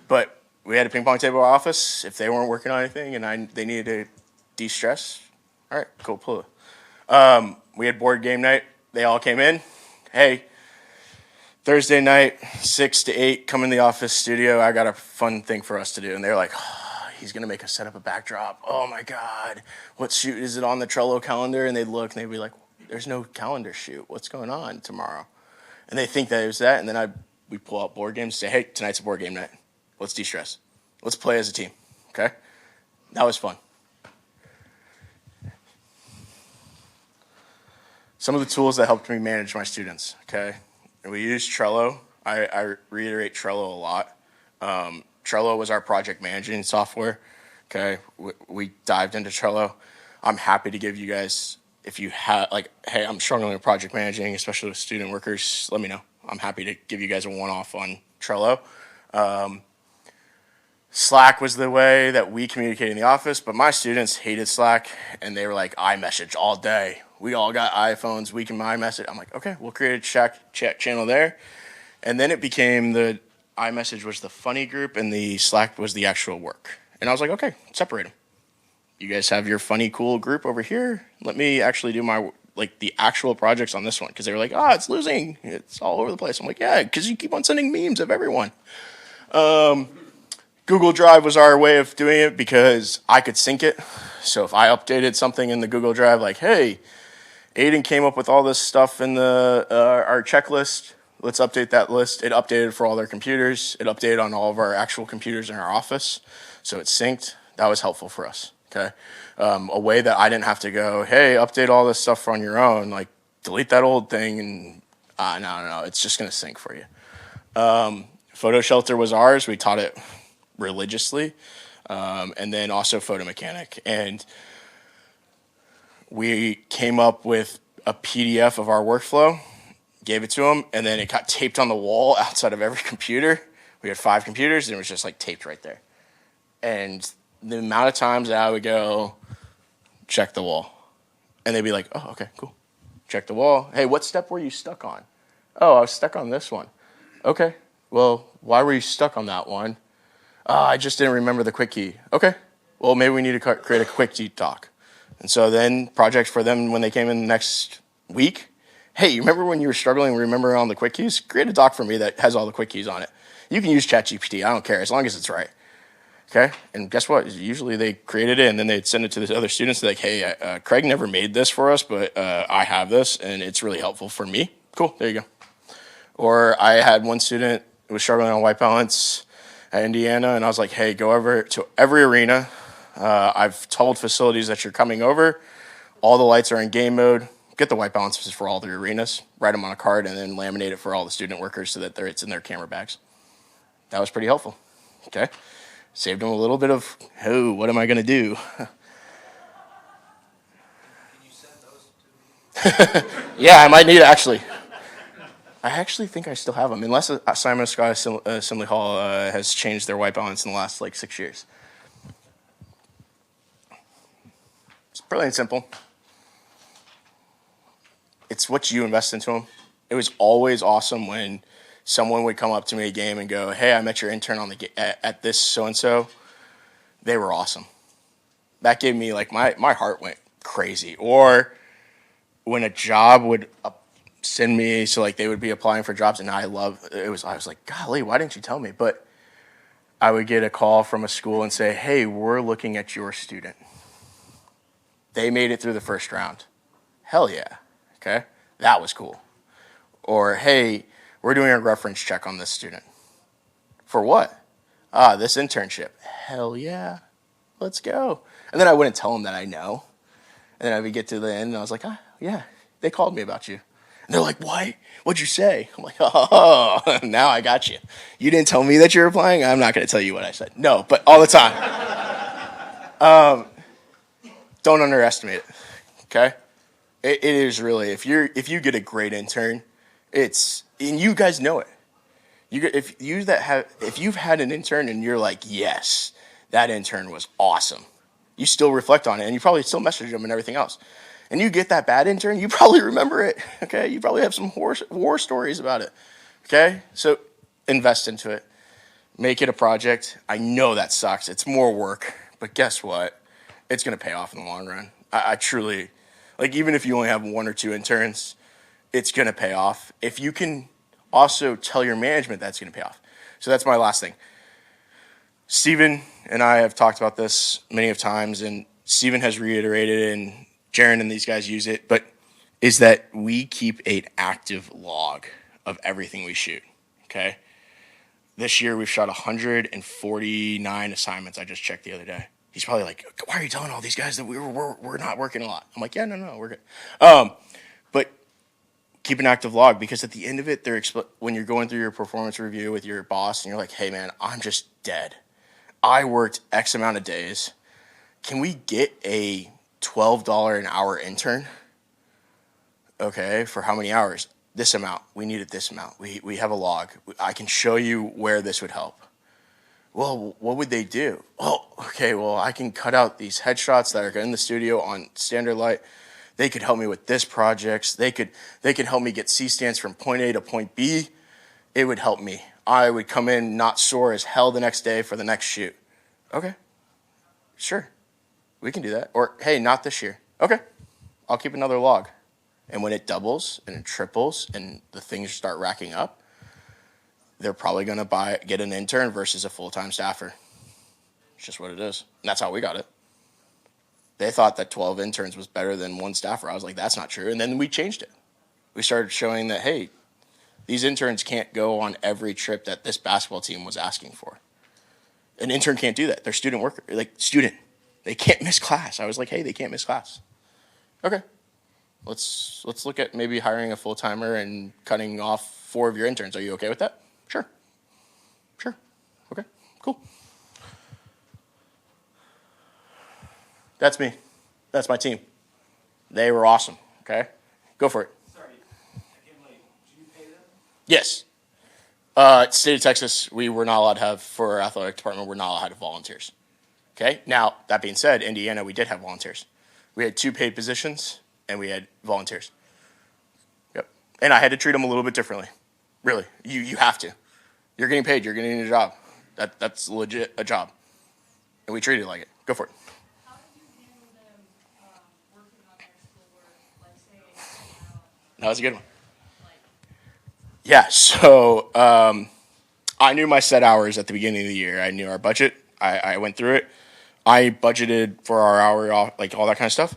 Speaker 1: But we had a ping pong table in our office. If they weren't working on anything and they needed to de-stress, all right, cool, pull it. We had board game night. They all came in. Hey, Thursday night, 6 to 8, come in the office studio. I got a fun thing for us to do. And they're like, oh, he's going to make us set up a backdrop. Oh, my God. What shoot is it on the Trello calendar? And they'd look, and they'd be like, there's no calendar shoot. What's going on tomorrow? And they think that it was that. And then we pull out board games and say, hey, tonight's a board game night. Let's de-stress. Let's play as a team, okay? That was fun. Some of the tools that helped me manage my students, okay? We used Trello. I reiterate Trello a lot. Trello was our project managing software, okay? We dived into Trello. I'm happy to give you guys, if you have, hey, I'm struggling with project managing, especially with student workers, let me know. I'm happy to give you guys a one-off on Trello. Slack was the way that we communicated in the office, but my students hated Slack, and they were like, iMessage all day. We all got iPhones. We can iMessage. I'm like, okay, we'll create a chat channel there. And then it became the iMessage was the funny group, and the Slack was the actual work. And I was like, okay, separate them. You guys have your funny, cool group over here. Let me actually do my the actual projects on this one, because they were like, it's losing. It's all over the place. I'm like, yeah, because you keep on sending memes of everyone. Google Drive was our way of doing it because I could sync it. So if I updated something in the Google Drive, like, hey, Aiden came up with all this stuff in our checklist. Let's update that list. It updated for all their computers. It updated on all of our actual computers in our office. So it's synced. That was helpful for us. Okay, a way that I didn't have to go, hey, update all this stuff on your own, like delete that old thing, and no, it's just gonna sync for you. Photo Shelter was ours. We taught it religiously, and then also Photo Mechanic, and we came up with a PDF of our workflow, gave it to them, and then it got taped on the wall outside of every computer. We had 5 computers, and it was just like taped right there. And the amount of times that I would go, check the wall, and they'd be like, oh, okay, cool. Check the wall. Hey, what step were you stuck on? Oh, I was stuck on this one. Okay, well, why were you stuck on that one? I just didn't remember the quick key. Okay, well, maybe we need to create a quick key doc. And so then projects for them when they came in the next week, hey, you remember when you were struggling remembering all the quick keys? Create a doc for me that has all the quick keys on it. You can use ChatGPT, I don't care, as long as it's right. Okay, and guess what? Usually they created it and then they'd send it to the other students. They're like, hey, Craig never made this for us, but I have this and it's really helpful for me. Cool, there you go. Or I had one student who was struggling on white balance at Indiana, and I was like, hey, go over to every arena. I've told facilities that you're coming over. All the lights are in game mode. Get the white balances for all the arenas. Write them on a card and then laminate it for all the student workers so that it's in their camera bags. That was pretty helpful. Okay. Saved them a little bit of, oh, what am I going to do?
Speaker 2: Can you send those to me?
Speaker 1: Yeah, I might need it, actually. I actually think I still have them, unless Simon Scott Assembly Hall has changed their white balance in the last, 6 years. It's pretty simple. It's what you invest into them. It was always awesome when someone would come up to me a game and go, hey, I met your intern on at this so-and-so. They were awesome. That gave me, my heart went crazy. Or when a job would send me, so, they would be applying for jobs, and I was like, golly, why didn't you tell me? But I would get a call from a school and say, hey, we're looking at your student. They made it through the first round. Hell yeah. Okay? That was cool. Or, hey, we're doing a reference check on this student. For what? This internship. Hell yeah. Let's go. And then I wouldn't tell them that I know. And then I would get to the end, and I was like, yeah, they called me about you. And they're like, what? What'd you say? I'm like, oh, now I got you. You didn't tell me that you're applying? I'm not going to tell you what I said. No, but all the time. Don't underestimate it, okay? It is really, if you get a great intern, and you guys know it. If you've had an intern and you're like, yes, that intern was awesome, you still reflect on it, and you probably still message them and everything else. And you get that bad intern, you probably remember it, okay? You probably have some war stories about it, okay? So invest into it. Make it a project. I know that sucks. It's more work, but guess what? It's going to pay off in the long run. I truly, even if you only have 1 or 2 interns, it's going to pay off. If you can also tell your management that's going to pay off. So that's my last thing. Steven and I have talked about this many of times, and Steven has reiterated, and Jaron and these guys use it, but is that we keep an active log of everything we shoot, okay? This year we've shot 149 assignments. I just checked the other day. He's probably like, why are you telling all these guys that we're not working a lot? I'm like, yeah, no, we're good. But keep an active log, because at the end of it, when you're going through your performance review with your boss and you're like, hey, man, I'm just dead. I worked X amount of days. Can we get a $12 an hour intern? Okay, for how many hours? This amount. We needed this amount. We have a log. I can show you where this would help. Well, what would they do? Oh, okay, well, I can cut out these headshots that are in the studio on standard light. They could help me with this projects. They could help me get C-stands from point A to point B. It would help me. I would come in not sore as hell the next day for the next shoot. Okay, sure, we can do that. Or, hey, not this year. Okay, I'll keep another log. And when it doubles and it triples and the things start racking up, they're probably going to get an intern versus a full-time staffer. It's just what it is. And that's how we got it. They thought that 12 interns was better than one staffer. I was like, that's not true. And then we changed it. We started showing that, hey, these interns can't go on every trip that this basketball team was asking for. An intern can't do that. They're student worker, student. They can't miss class. I was like, hey, they can't miss class. Okay, let's look at maybe hiring a full timer and cutting off 4 of your interns. Are you okay with that? Sure. Sure. Okay. Cool. That's me. That's my team. They were awesome. Okay, go for it.
Speaker 2: Sorry, I came late. Did you pay them?
Speaker 1: Yes. State of Texas, we were not allowed to have, for our athletic department, we're not allowed to have volunteers. Okay? Now, that being said, Indiana, we did have volunteers. We had 2 paid positions, and we had volunteers. Yep. And I had to treat them a little bit differently. Really. You have to. You're getting paid. You're getting a job. That's legit a job. And we treated it like it. Go for it.
Speaker 3: How did you handle them working on their schoolwork, like say,
Speaker 1: That was a good one.
Speaker 3: like
Speaker 1: Yeah, so I knew my set hours at the beginning of the year. I knew our budget. I went through it. I budgeted for our hour, like all that kind of stuff.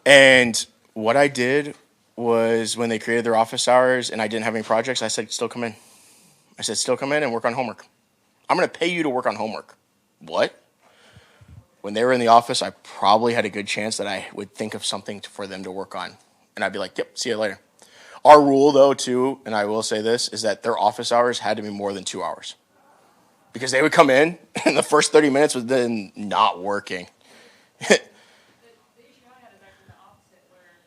Speaker 1: And what I did was when they created their office hours and I didn't have any projects, I said, still come in. I said, still come in and work on homework. I'm going to pay you to work on homework. What? When they were in the office, I probably had a good chance that I would think of something for them to work on. And I'd be like, yep, see you later. Our rule, though, too, and I will say this, is that their office hours had to be more than 2 hours. Because they would come in, and the first 30 minutes was then not working.
Speaker 3: the issue I had is actually the opposite, where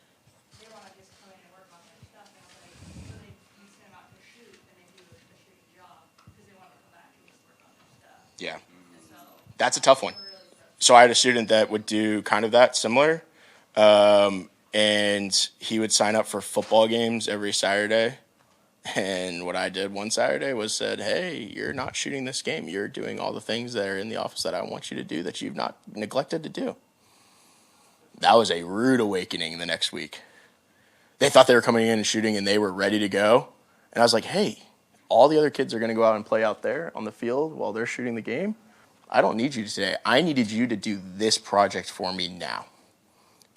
Speaker 3: they want to just come in and work on their stuff, and I'm like, so they you send them out to shoot, and they do a shooting job because they want to come back and just work on their stuff.
Speaker 1: Yeah,
Speaker 3: And so
Speaker 1: that's a tough one.
Speaker 3: really frustrating.
Speaker 1: So I had a student that would do kind of that, similar. And he would sign up for football games every Saturday. And what I did one Saturday was said, hey, you're not shooting this game. You're doing all the things that are in the office that I want you to do that you've not neglected to do. That was a rude awakening the next week. They thought they were coming in and shooting and they were ready to go. And I was like, hey, all the other kids are going to go out and play out there on the field while they're shooting the game. I don't need you today. I needed you to do this project for me now.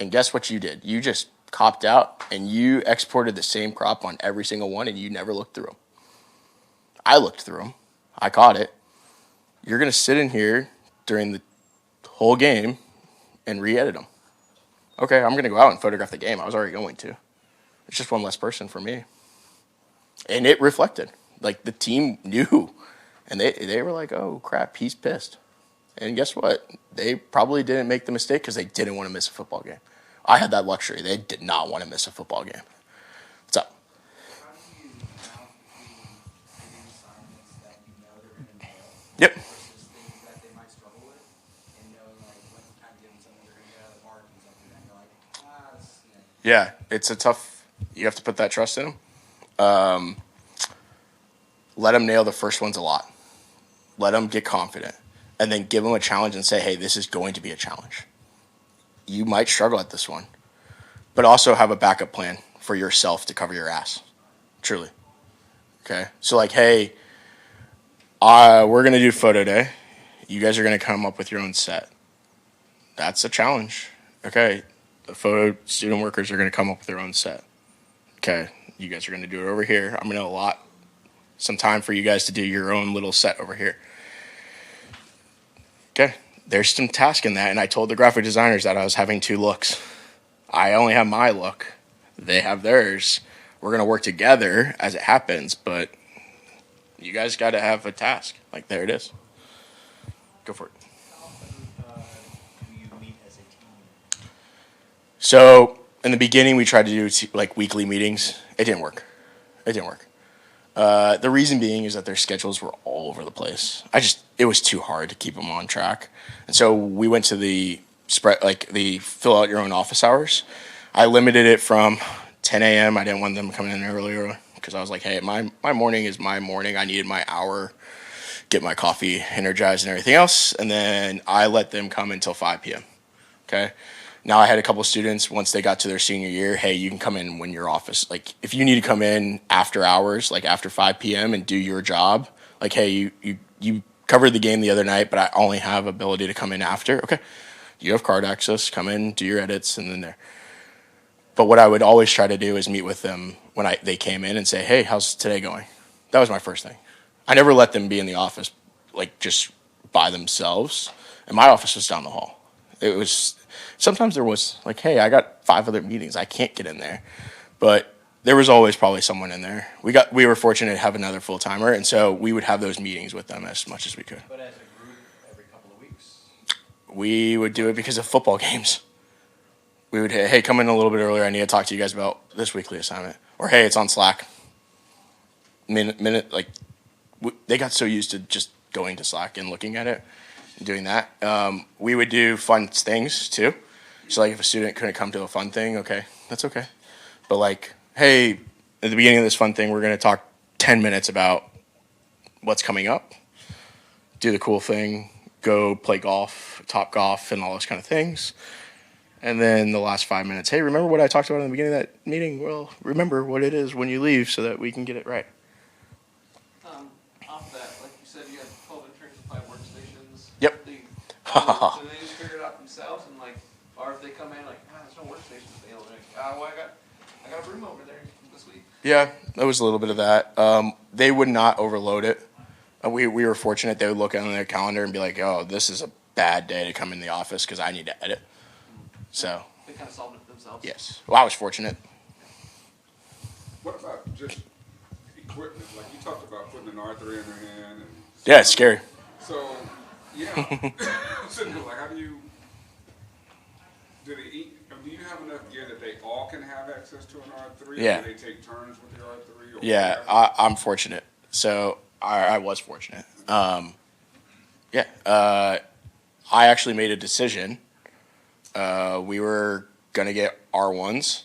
Speaker 1: And guess what you did? You just copped out and you exported the same crop on every single one and you never looked through them. I looked through them. I caught it. You're going to sit in here during the whole game and re-edit them. Okay, I'm going to go out and photograph the game. I was already going to. It's just one less person for me. And it reflected. Like the team knew. And they were like, oh, crap, he's pissed. And guess what? They probably didn't make the mistake because they didn't want to miss a football game. I had that luxury. They did not want to miss a football game. What's up?
Speaker 2: How do you balance between giving assignments that you know they're going to nail
Speaker 1: Yep.
Speaker 2: versus things that they might struggle with, and knowing like when to kind of give them something they're going to get out of the park and something that you're like, this,
Speaker 1: Yeah, it's a tough. You have to put that trust in them. Let them nail the first ones a lot. Let them get confident. And then give them a challenge and say, hey, this is going to be a challenge. You might struggle at this one. But also have a backup plan for yourself to cover your ass. Truly. Okay? So like, hey, we're going to do photo day. You guys are going to come up with your own set. That's a challenge. Okay? The photo student workers are going to come up with their own set. Okay? You guys are going to do it over here. I'm going to allot some time for you guys to do your own little set over here. Okay, there's some task in that, and I told the graphic designers that I was having 2 looks. I only have my look. They have theirs. We're going to work together as it happens, but you guys got to have a task. Like, there it is. Go for it.
Speaker 2: How often do you meet as a team?
Speaker 1: So, in the beginning, we tried to do, like, weekly meetings. It didn't work. The reason being is that their schedules were all over the place. It was too hard to keep them on track. And so we went to the fill out your own office hours. I limited it from 10 a.m. I didn't want them coming in earlier because I was like, hey, my morning is my morning. I needed my hour, get my coffee energized and everything else. And then I let them come until 5 p.m. Okay. Now I had a couple of students, once they got to their senior year, hey, you can come in when your office, like if you need to come in after hours, like after 5 p.m. and do your job, like, hey, you covered the game the other night, but I only have ability to come in after. Okay, you have card access, come in, do your edits, and then there. But what I would always try to do is meet with them when they came in and say, hey, how's today going? That was my first thing. I never let them be in the office, like just by themselves. and my office was down the hall. It was sometimes there was like, hey, I got 5 other meetings, I can't get in there, but there was always probably someone in there. We were fortunate to have another full timer, and so we would have those meetings with them as much as we could.
Speaker 4: But as a group, every couple of weeks.
Speaker 1: We would do it because of football games. We would, hey, come in a little bit earlier. I need to talk to you guys about this weekly assignment. Or, hey, it's on Slack. Minute, like, they got so used to just going to Slack and looking at it and doing that. We would do fun things, too. So, like, if a student couldn't come to a fun thing, okay, that's okay. But, like, hey, at the beginning of this fun thing, we're going to talk 10 minutes about what's coming up. Do the cool thing. Go play golf, Top Golf, and all those kind of things. And then the last 5 minutes, hey, remember what I talked about in the beginning of that meeting? Well, remember what it is when you leave so that we can get it right.
Speaker 2: Off that, like you said, you had 12 interns and 5 workstations.
Speaker 1: Yep.
Speaker 2: Do they just figure it out themselves and like, or if they come in like, there's no workstations available, like, well, I got a room over there this week.
Speaker 1: Yeah, there was a little bit of that. They would not overload it. We were fortunate. They would look on their calendar and be like, oh, this is a bad day to come in the office because I need to edit. So,
Speaker 2: They kind of solved it themselves.
Speaker 1: yes. Well, I was fortunate.
Speaker 5: What about just equipment? Like you talked about putting an R3 in their hand. And
Speaker 1: Yeah, it's scary.
Speaker 5: So, yeah. So, like, how do you? Do they eat? Do you have enough gear that they all can have access to an R3?
Speaker 1: Yeah.
Speaker 5: Or do they take turns with the R3? Or
Speaker 1: Yeah,
Speaker 5: whatever?
Speaker 1: I'm fortunate. So, I was fortunate. Yeah. I actually made a decision. We were going to get R1s.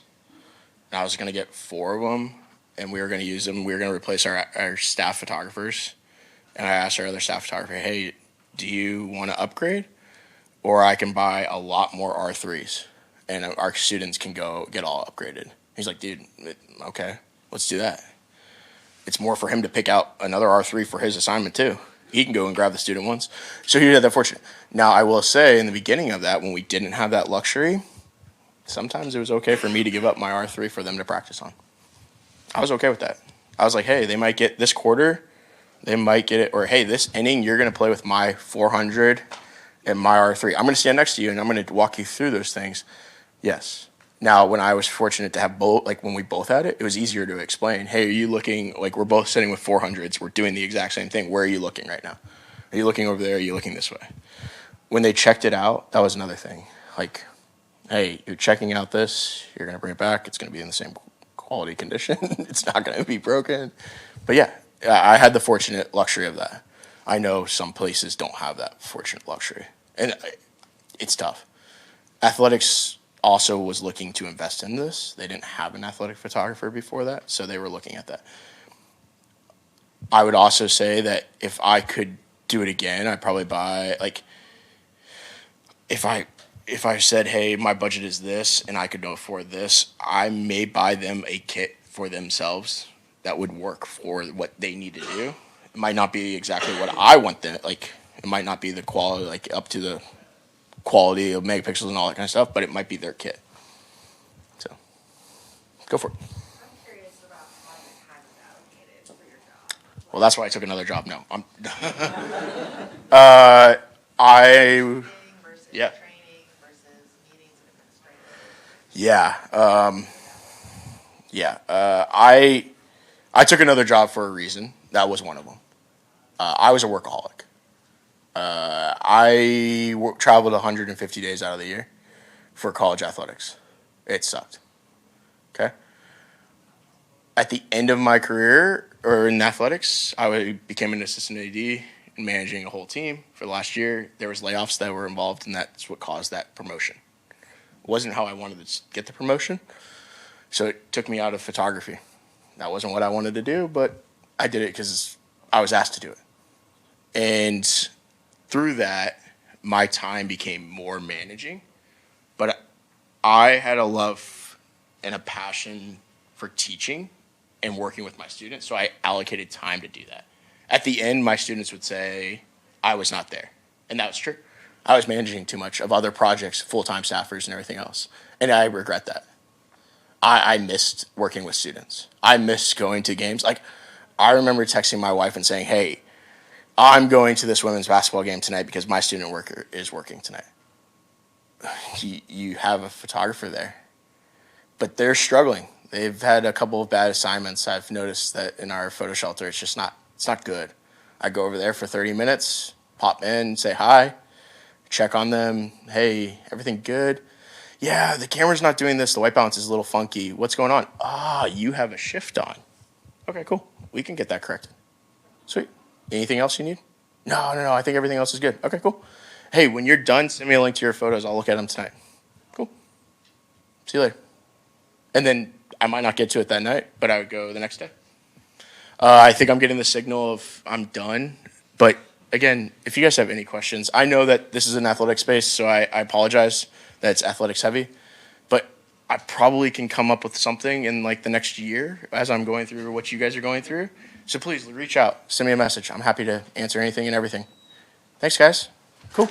Speaker 1: And I was going to get 4 of them, and we were going to use them. We were going to replace our staff photographers. And I asked our other staff photographer, hey, do you want to upgrade? Or I can buy a lot more R3s, and our students can go get all upgraded. He's like, dude, okay, let's do that. It's more for him to pick out another R3 for his assignment, too. He can go and grab the student ones. So he had that fortune. Now, I will say, in the beginning of that, when we didn't have that luxury, sometimes it was okay for me to give up my R3 for them to practice on. I was okay with that. I was like, hey, they might get this quarter, they might get it, or hey, this inning, you're going to play with my 400 and my R3. I'm going to stand next to you, and I'm going to walk you through those things. Yes. Now, when I was fortunate to have both, like when we both had it was easier to explain. Hey, are you looking, like we're both sitting with 400s. We're doing the exact same thing. Where are you looking right now? Are you looking over there? Are you looking this way? When they checked it out, that was another thing. Like, hey, you're checking out this. You're going to bring it back. It's going to be in the same quality condition. It's not going to be broken. But yeah, I had the fortunate luxury of that. I know some places don't have that fortunate luxury. And it's tough. Athletics also was looking to invest in this. They didn't have an athletic photographer before that, so they were looking at that. I would also say that if I could do it again, I'd probably buy, like, if I said, hey, my budget is this and I could afford this, I may buy them a kit for themselves that would work for what they need to do. It might not be exactly what I want them, like, it might not be the quality, like, up to the quality of megapixels and all that kind of stuff, but it might be their kit. So, go for it.
Speaker 3: I'm curious about how your time is allocated for your job.
Speaker 1: Well, that's why I took another job. No, I
Speaker 3: Versus
Speaker 1: yeah.
Speaker 3: training versus meetings and administrative.
Speaker 1: I took another job for a reason. That was one of them. I was a workaholic. I traveled 150 days out of the year for college athletics. It sucked. Okay. At the end of my career, or in athletics, I became an assistant AD and managing a whole team for the last year. There was layoffs that were involved, and that's what caused that promotion. It wasn't how I wanted to get the promotion, so it took me out of photography. That wasn't what I wanted to do, but I did it because I was asked to do it. And through that, my time became more managing, but I had a love and a passion for teaching and working with my students, so I allocated time to do that. At the end, my students would say I was not there, and that was true. I was managing too much of other projects, full-time staffers and everything else, and I regret that. I missed working with students. I missed going to games. Like, I remember texting my wife and saying, hey, I'm going to this women's basketball game tonight because my student worker is working tonight. You have a photographer there, but they're struggling. They've had a couple of bad assignments. I've noticed that in our photo shelter, it's not good. I go over there for 30 minutes, pop in, say hi, check on them. Hey, everything good? Yeah, the camera's not doing this. The white balance is a little funky. What's going on? You have a shift on. Okay, cool. We can get that corrected. Sweet. Anything else you need? No. I think everything else is good. Okay, cool. Hey, when you're done, send me a link to your photos. I'll look at them tonight. Cool. See you later. And then I might not get to it that night, but I would go the next day. I think I'm getting the signal of I'm done. But again, if you guys have any questions, I know that this is an athletic space, so I apologize that it's athletics heavy. But I probably can come up with something in like the next year as I'm going through what you guys are going through. So please reach out, send me a message. I'm happy to answer anything and everything. Thanks, guys. Cool.